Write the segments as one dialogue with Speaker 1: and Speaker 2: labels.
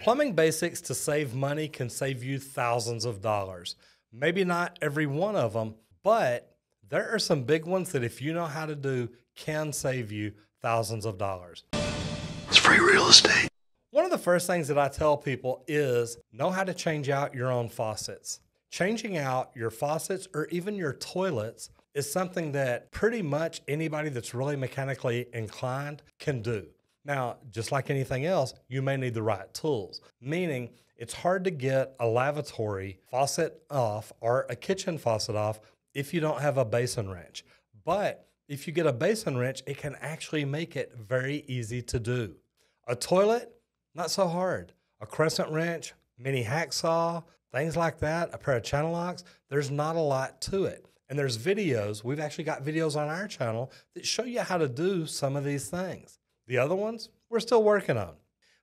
Speaker 1: Plumbing basics to save money can save you thousands of dollars. Maybe not every one of them, but there are some big ones that if you know how to do can save you thousands of dollars.
Speaker 2: It's free real estate.
Speaker 1: One of the first things that I tell people is know how to change out your own faucets. Changing out your faucets or even your toilets is something that pretty much anybody that's really mechanically inclined can do. Now, just like anything else, you may need the right tools, meaning it's hard to get a lavatory faucet off or a kitchen faucet off if you don't have a basin wrench. But if you get a basin wrench, it can actually make it very easy to do. A toilet, not so hard. A crescent wrench, mini hacksaw, things like that, a pair of channel locks, there's not a lot to it. And there's videos, we've actually got videos on our channel that show you how to do some of these things. The other ones, we're still working on.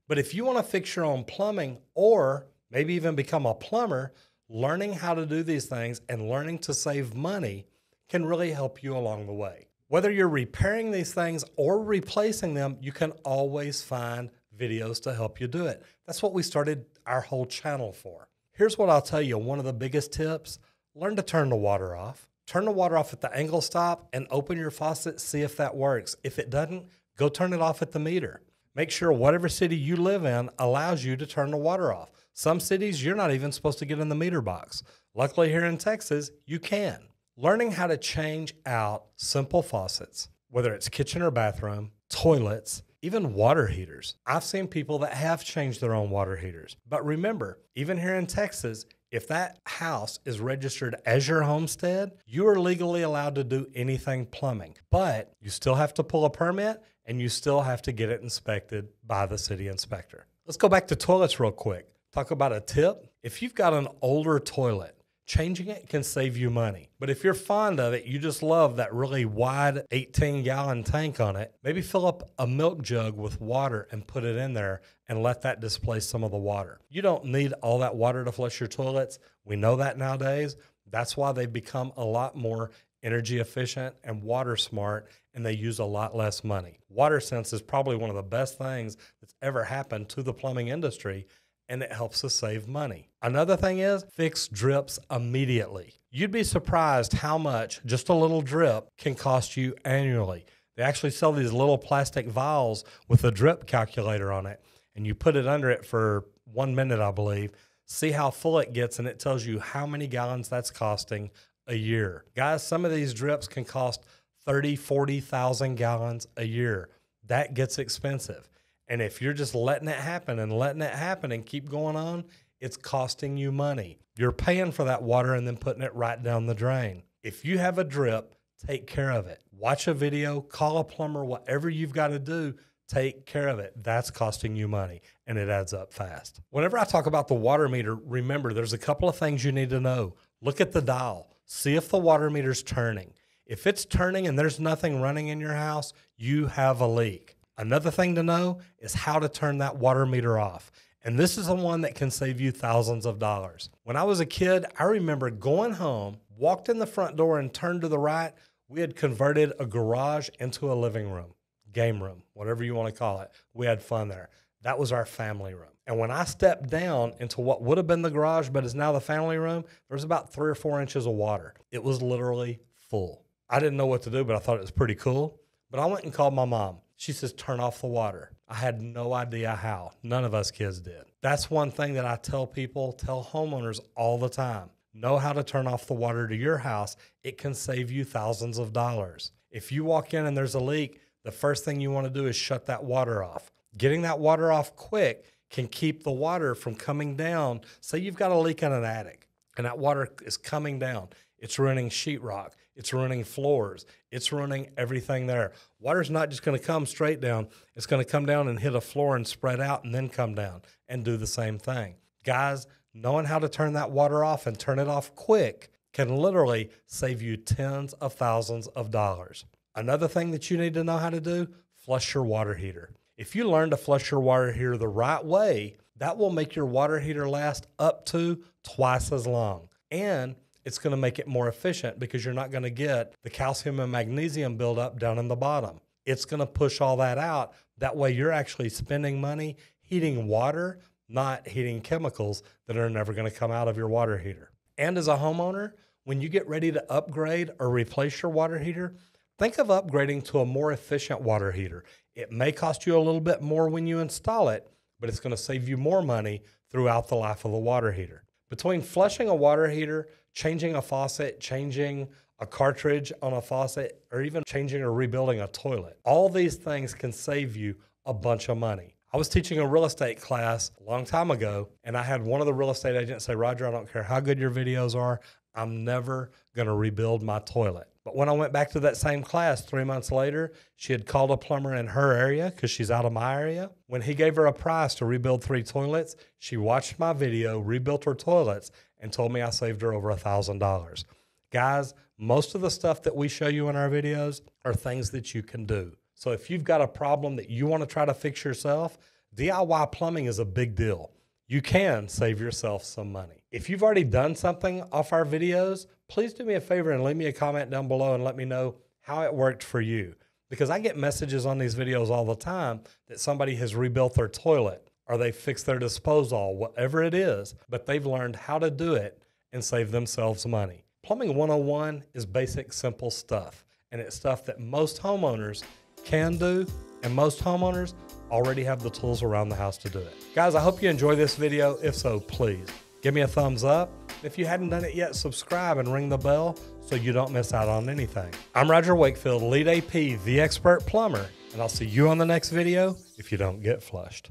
Speaker 1: But if you want to fix your own plumbing or maybe even become a plumber, learning how to do these things and learning to save money can really help you along the way. Whether you're repairing these things or replacing them, you can always find videos to help you do it. That's what we started our whole channel for. Here's what I'll tell you, one of the biggest tips, learn to turn the water off. Turn the water off at the angle stop and open your faucet, see if that works. If it doesn't, go turn it off at the meter. Make sure whatever city you live in allows you to turn the water off. Some cities, you're not even supposed to get in the meter box. Luckily here in Texas, you can. Learning how to change out simple faucets, whether it's kitchen or bathroom, toilets, even water heaters. I've seen people that have changed their own water heaters. But remember, even here in Texas, if that house is registered as your homestead, you are legally allowed to do anything plumbing. But you still have to pull a permit and you still have to get it inspected by the city inspector. Let's go back to toilets real quick. Talk about a tip. If you've got an older toilet, changing it can save you money. But if you're fond of it, you just love that really wide 18-gallon tank on it, maybe fill up a milk jug with water and put it in there and let that displace some of the water. You don't need all that water to flush your toilets. We know that nowadays. That's why they've become a lot more energy efficient and water smart, and they use a lot less money. WaterSense is probably one of the best things that's ever happened to the plumbing industry, and it helps us save money. Another thing is fix drips immediately. You'd be surprised how much just a little drip can cost you annually. They actually sell these little plastic vials with a drip calculator on it, and you put it under it for 1 minute, I believe. See how full it gets, and it tells you how many gallons that's costing a year. Guys, some of these drips can cost 30, 40,000 gallons a year. That gets expensive. And if you're just letting it happen and keep going on, it's costing you money. You're paying for that water and then putting it right down the drain. If you have a drip, take care of it. Watch a video, call a plumber, whatever you've got to do, take care of it. That's costing you money, and it adds up fast. Whenever I talk about the water meter, remember there's a couple of things you need to know. Look at the dial. See if the water meter's turning. If it's turning and there's nothing running in your house, you have a leak. Another thing to know is how to turn that water meter off. And this is the one that can save you thousands of dollars. When I was a kid, I remember going home, walked in the front door and turned to the right. We had converted a garage into a living room, game room, whatever you want to call it. We had fun there. That was our family room. And when I stepped down into what would have been the garage, but is now the family room, there was about 3 or 4 inches of water. It was literally full. I didn't know what to do, but I thought it was pretty cool. But I went and called my mom. She says, turn off the water. I had no idea how. None of us kids did. That's one thing that I tell people, tell homeowners all the time. Know how to turn off the water to your house. It can save you thousands of dollars. If you walk in and there's a leak, the first thing you want to do is shut that water off. Getting that water off quick can keep the water from coming down. Say you've got a leak in an attic and that water is coming down. It's ruining sheetrock. It's ruining floors. It's ruining everything there. Water's not just going to come straight down. It's going to come down and hit a floor and spread out and then come down and do the same thing. Guys, knowing how to turn that water off and turn it off quick can literally save you tens of thousands of dollars. Another thing that you need to know how to do, flush your water heater. If you learn to flush your water heater the right way, that will make your water heater last up to twice as long. And it's going to make it more efficient because you're not going to get the calcium and magnesium buildup down in the bottom. It's going to push all that out. That way you're actually spending money heating water not heating chemicals that are never going to come out of your water heater. And as a homeowner, when you get ready to upgrade or replace your water heater, think of upgrading to a more efficient water heater. It may cost you a little bit more when you install it, but it's going to save you more money throughout the life of the water heater. Between flushing a water heater, changing a faucet, changing a cartridge on a faucet, or even changing or rebuilding a toilet, all these things can save you a bunch of money. I was teaching a real estate class a long time ago, and I had one of the real estate agents say, "Roger, I don't care how good your videos are, I'm never going to rebuild my toilet." But when I went back to that same class 3 months later, she had called a plumber in her area because she's out of my area. When he gave her a price to rebuild 3 toilets, she watched my video, rebuilt her toilets, and told me I saved her over $1,000. Guys, most of the stuff that we show you in our videos are things that you can do. So if you've got a problem that you want to try to fix yourself, DIY plumbing is a big deal. You can save yourself some money. If you've already done something off our videos, please do me a favor and leave me a comment down below and let me know how it worked for you. Because I get messages on these videos all the time that somebody has rebuilt their toilet or they fixed their disposal, whatever it is, but they've learned how to do it and save themselves money. Plumbing 101 is basic, simple stuff, and it's stuff that most homeowners can do, and most homeowners already have the tools around the house to do it. Guys, I hope you enjoy this video. If so, please give me a thumbs up. If you hadn't done it yet, subscribe and ring the bell so you don't miss out on anything. I'm Roger Wakefield, Lead AP, the expert plumber, and I'll see you on the next video if you don't get flushed.